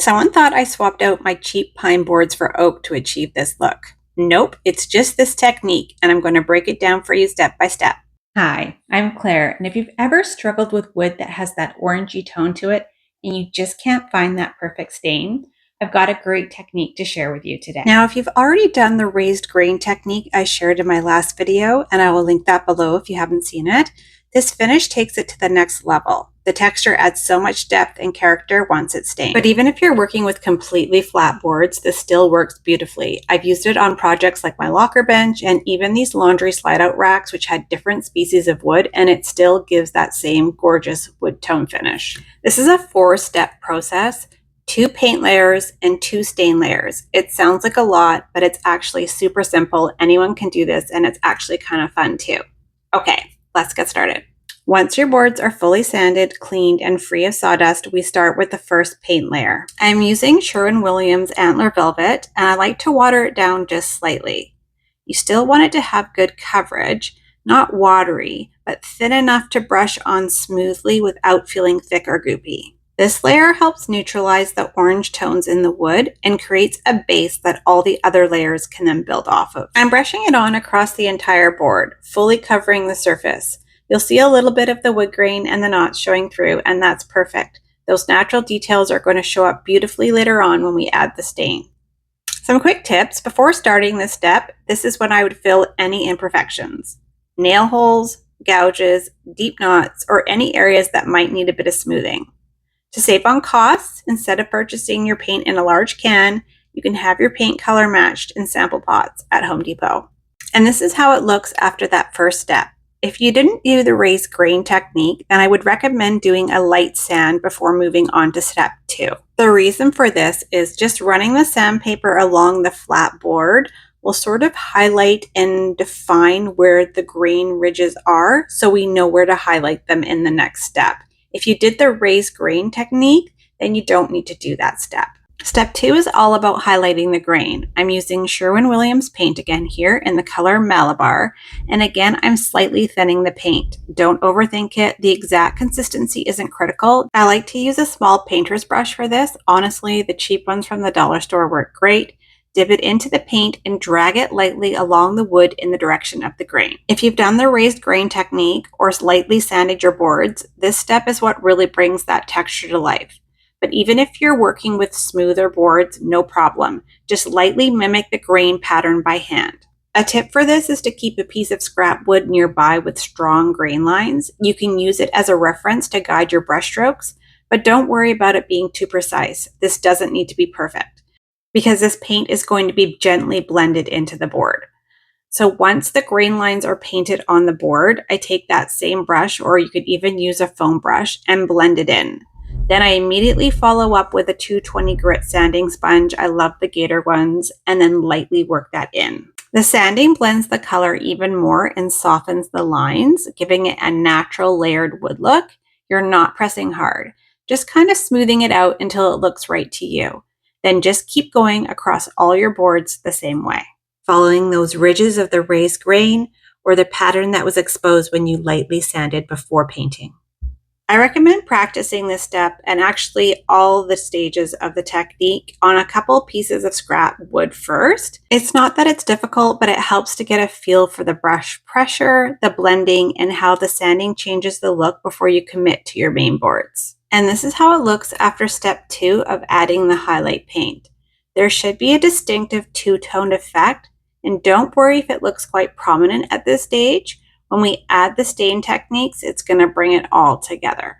Someone thought I swapped out my cheap pine boards for oak to achieve this look. Nope, it's just this technique, and I'm going to break it down for you step by step. Hi, I'm Claire, and if you've ever struggled with wood that has that orangey tone to it, and you just can't find that perfect stain, I've got a great technique to share with you today. Now, if you've already done the raised grain technique I shared in my last video, and I will link that below if you haven't seen it, this finish takes it to the next level. The texture adds so much depth and character once it's stained. But even if you're working with completely flat boards, this still works beautifully. I've used it on projects like my locker bench and even these laundry slide-out racks, which had different species of wood, and it still gives that same gorgeous wood tone finish. This is a 4-step process. 2 paint layers and 2 stain layers. It sounds like a lot, but it's actually super simple. Anyone can do this, and it's actually kind of fun too. Okay, let's get started. Once your boards are fully sanded, cleaned, and free of sawdust, we start with the first paint layer. I'm using Sherwin-Williams Antler Velvet, and I like to water it down just slightly. You still want it to have good coverage, not watery, but thin enough to brush on smoothly without feeling thick or goopy. This layer helps neutralize the orange tones in the wood and creates a base that all the other layers can then build off of. I'm brushing it on across the entire board, fully covering the surface. You'll see a little bit of the wood grain and the knots showing through, and that's perfect. Those natural details are going to show up beautifully later on when we add the stain. Some quick tips. Before starting this step, this is when I would fill any imperfections. Nail holes, gouges, deep knots, or any areas that might need a bit of smoothing. To save on costs, instead of purchasing your paint in a large can, you can have your paint color matched in sample pots at Home Depot. And this is how it looks after that first step. If you didn't do the raised grain technique, then I would recommend doing a light sand before moving on to step 2. The reason for this is just running the sandpaper along the flat board will sort of highlight and define where the grain ridges are, so we know where to highlight them in the next step. If you did the raised grain technique, then you don't need to do that step. Step 2 is all about highlighting the grain. I'm using Sherwin-Williams paint again here in the color Malabar, and again I'm slightly thinning the paint. Don't overthink it. The exact consistency isn't critical. I like to use a small painter's brush for this. Honestly, the cheap ones from the dollar store work great. Dip it into the paint and drag it lightly along the wood in the direction of the grain. If you've done the raised grain technique or lightly sanded your boards, this step is what really brings that texture to life. But even if you're working with smoother boards, no problem. Just lightly mimic the grain pattern by hand. A tip for this is to keep a piece of scrap wood nearby with strong grain lines. You can use it as a reference to guide your brush strokes, but don't worry about it being too precise. This doesn't need to be perfect, because this paint is going to be gently blended into the board. So once the grain lines are painted on the board, I take that same brush, or you could even use a foam brush, and blend it in. Then I immediately follow up with a 220 grit sanding sponge. I love the Gator ones, and then lightly work that in. The sanding blends the color even more and softens the lines, giving it a natural layered wood look. You're not pressing hard, just kind of smoothing it out until it looks right to you. Then just keep going across all your boards the same way, following those ridges of the raised grain or the pattern that was exposed when you lightly sanded before painting. I recommend practicing this step and actually all the stages of the technique on a couple pieces of scrap wood first. It's not that it's difficult, but it helps to get a feel for the brush pressure, the blending, and how the sanding changes the look before you commit to your main boards. And this is how it looks after step 2 of adding the highlight paint. There should be a distinctive two-toned effect, and don't worry if it looks quite prominent at this stage. When we add the stain techniques, it's going to bring it all together.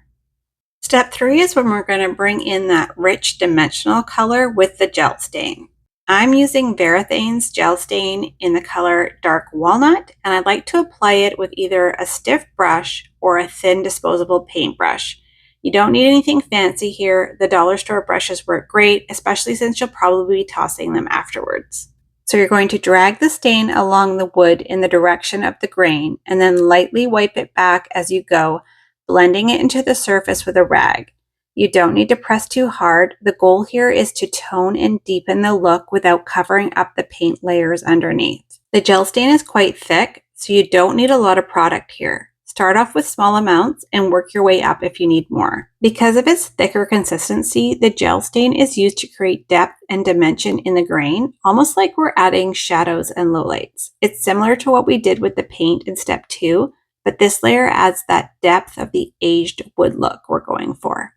Step 3 is when we're going to bring in that rich dimensional color with the gel stain. I'm using Varathane's gel stain in the color Dark Walnut, and I'd like to apply it with either a stiff brush or a thin disposable paintbrush. You don't need anything fancy here. The dollar store brushes work great, especially since you'll probably be tossing them afterwards. So you're going to drag the stain along the wood in the direction of the grain and then lightly wipe it back as you go, blending it into the surface with a rag. You don't need to press too hard. The goal here is to tone and deepen the look without covering up the paint layers underneath. The gel stain is quite thick, so you don't need a lot of product here. Start off with small amounts and work your way up if you need more. Because of its thicker consistency, the gel stain is used to create depth and dimension in the grain, almost like we're adding shadows and lowlights. It's similar to what we did with the paint in step 2, but this layer adds that depth of the aged wood look we're going for.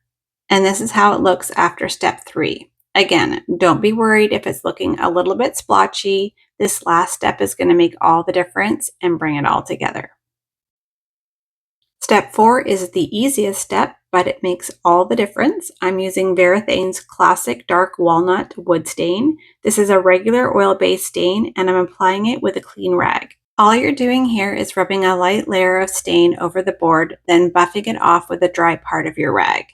And this is how it looks after step 3. Again, don't be worried if it's looking a little bit splotchy. This last step is going to make all the difference and bring it all together. Step 4 is the easiest step, but it makes all the difference. I'm using Varathane's Classic Dark Walnut Wood Stain. This is a regular oil-based stain, and I'm applying it with a clean rag. All you're doing here is rubbing a light layer of stain over the board, then buffing it off with the dry part of your rag.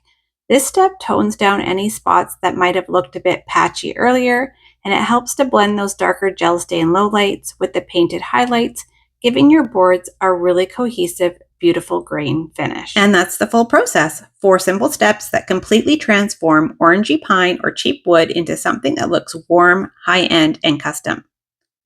This step tones down any spots that might have looked a bit patchy earlier, and it helps to blend those darker gel stain lowlights with the painted highlights, giving your boards a really cohesive, beautiful grain finish. And that's the full process. 4 simple steps that completely transform orangey pine or cheap wood into something that looks warm, high-end, and custom.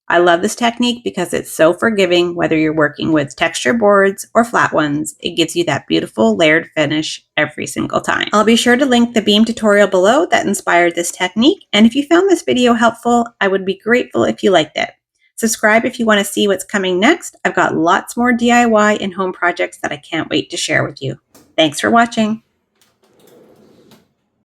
I love this technique because it's so forgiving whether you're working with texture boards or flat ones. It gives you that beautiful layered finish every single time. I'll be sure to link the beam tutorial below that inspired this technique, and if you found this video helpful, I would be grateful if you liked it. Subscribe if you want to see what's coming next. I've got lots more DIY and home projects that I can't wait to share with you. Thanks for watching.